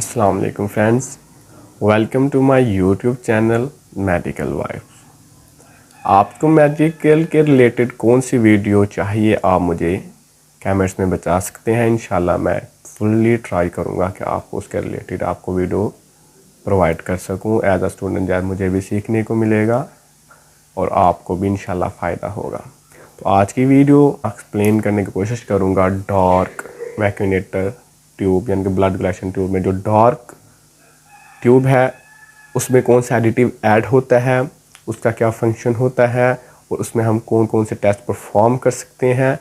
अस्सलाम वालेकुम friends, welcome to my YouTube channel medical vibes. आपको मेडिकल के रिलेटेड कौन सी वीडियो चाहिए आप मुझे कमेंट्स में बता सकते हैं। इंशाल्लाह मैं फुल्ली ट्राई करूँगा कि आपको उसके रिलेटेड आपको वीडियो प्रोवाइड कर सकूँ। एज अ स्टूडेंट जैसे मुझे भी सीखने को मिलेगा और आपको भी इंशाल्लाह फ़ायदा होगा। तो आज की वीडियो एक्सप्लेन करने की कोशिश करूँगा डार्क वैक्यूनेटर ट्यूब यानी कि ब्लड कलेक्शन ट्यूब में जो डार्क ट्यूब है उसमें कौन सा एडिटिव ऐड होता है, उसका क्या फंक्शन होता है और उसमें हम कौन कौन से टेस्ट परफॉर्म कर सकते हैं,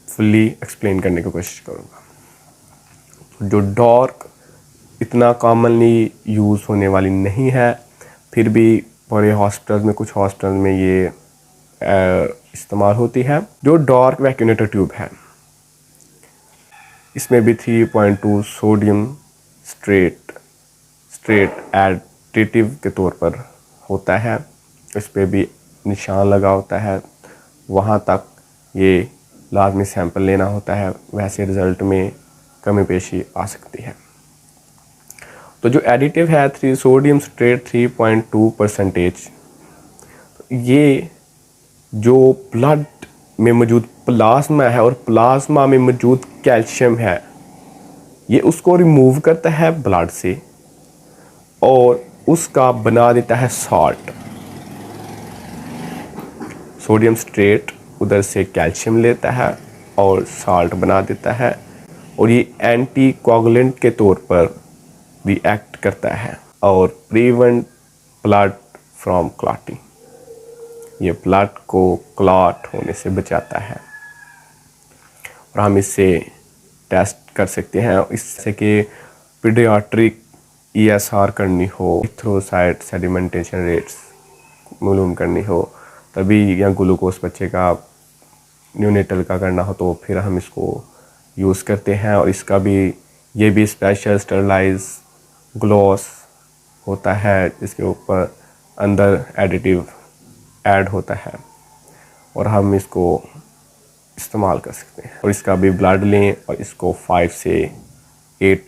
फुल्ली एक्सप्लेन करने की कोशिश करूँगा। जो डार्क इतना कॉमनली यूज़ होने वाली नहीं है, फिर भी बड़े हॉस्पिटल में कुछ हॉस्पिटल में ये इस्तेमाल होती है। जो डार्क वैक्यूनेटर ट्यूब है इसमें भी 3.2 सोडियम स्ट्रेट एडिटिव के तौर पर होता है। इस पर भी निशान लगा होता है, वहाँ तक ये लाजमी सैंपल लेना होता है, वैसे रिज़ल्ट में कमी पेशी आ सकती है। तो जो एडिटिव है सोडियम स्ट्रेट 3.2%, ये जो ब्लड में मौजूद प्लाज्मा है और प्लाज्मा में मौजूद कैल्शियम है, ये उसको रिमूव करता है ब्लड से और उसका बना देता है सॉल्ट। सोडियम स्ट्रेट उधर से कैल्शियम लेता है और सॉल्ट बना देता है और ये एंटी कोगुलेंट के तौर पर भी एक्ट करता है और प्रिवेंट ब्लड फ्रॉम क्लॉटिंग। ये ब्लड को क्लॉट होने से बचाता है और हम इससे टेस्ट कर सकते हैं। इससे कि पीडियाट्रिक ESR करनी हो, इथ्रोसाइट सेडिमेंटेशन रेट्स मालूम करनी हो, तभी या ग्लूकोज बच्चे का न्यूनेटल का करना हो तो फिर हम इसको यूज़ करते हैं। और इसका भी ये भी स्पेशल स्टरलाइज ग्लॉस होता है जिसके ऊपर अंदर एडिटिव ऐड होता है और हम इसको इस्तेमाल कर सकते हैं। और इसका भी ब्लड लें और इसको 5 से 8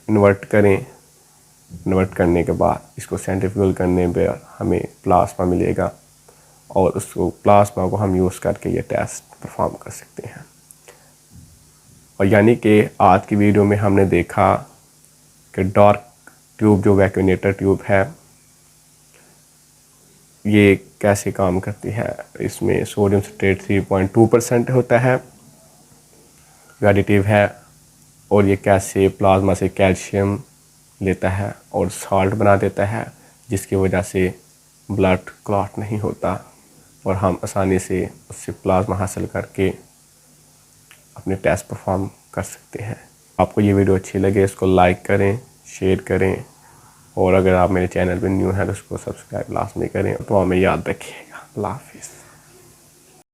इन्वर्ट करें। इन्वर्ट करने के बाद इसको सेंट्रीफ्यूगल करने पर हमें प्लाज्मा मिलेगा और उसको प्लाज्मा को हम यूज़ करके ये टेस्ट परफॉर्म कर सकते हैं। और यानी कि आज की वीडियो में हमने देखा कि डार्क ट्यूब जो वैक्यूनेटर ट्यूब है ये कैसे काम करती है। इसमें सोडियम स्ट्रेट 3.2% होता है, एडिटिव है, और ये कैसे प्लाज्मा से कैल्शियम लेता है और सॉल्ट बना देता है जिसकी वजह से ब्लड क्लॉट नहीं होता और हम आसानी से उससे प्लाज्मा हासिल करके अपने टेस्ट परफॉर्म कर सकते हैं। आपको ये वीडियो अच्छी लगे इसको लाइक करें, शेयर करें और अगर आप मेरे चैनल पर न्यू हैं तो उसको सब्सक्राइब लाजमी करें। तो हमें याद रखिएगा। अल्लाह हाफिज़।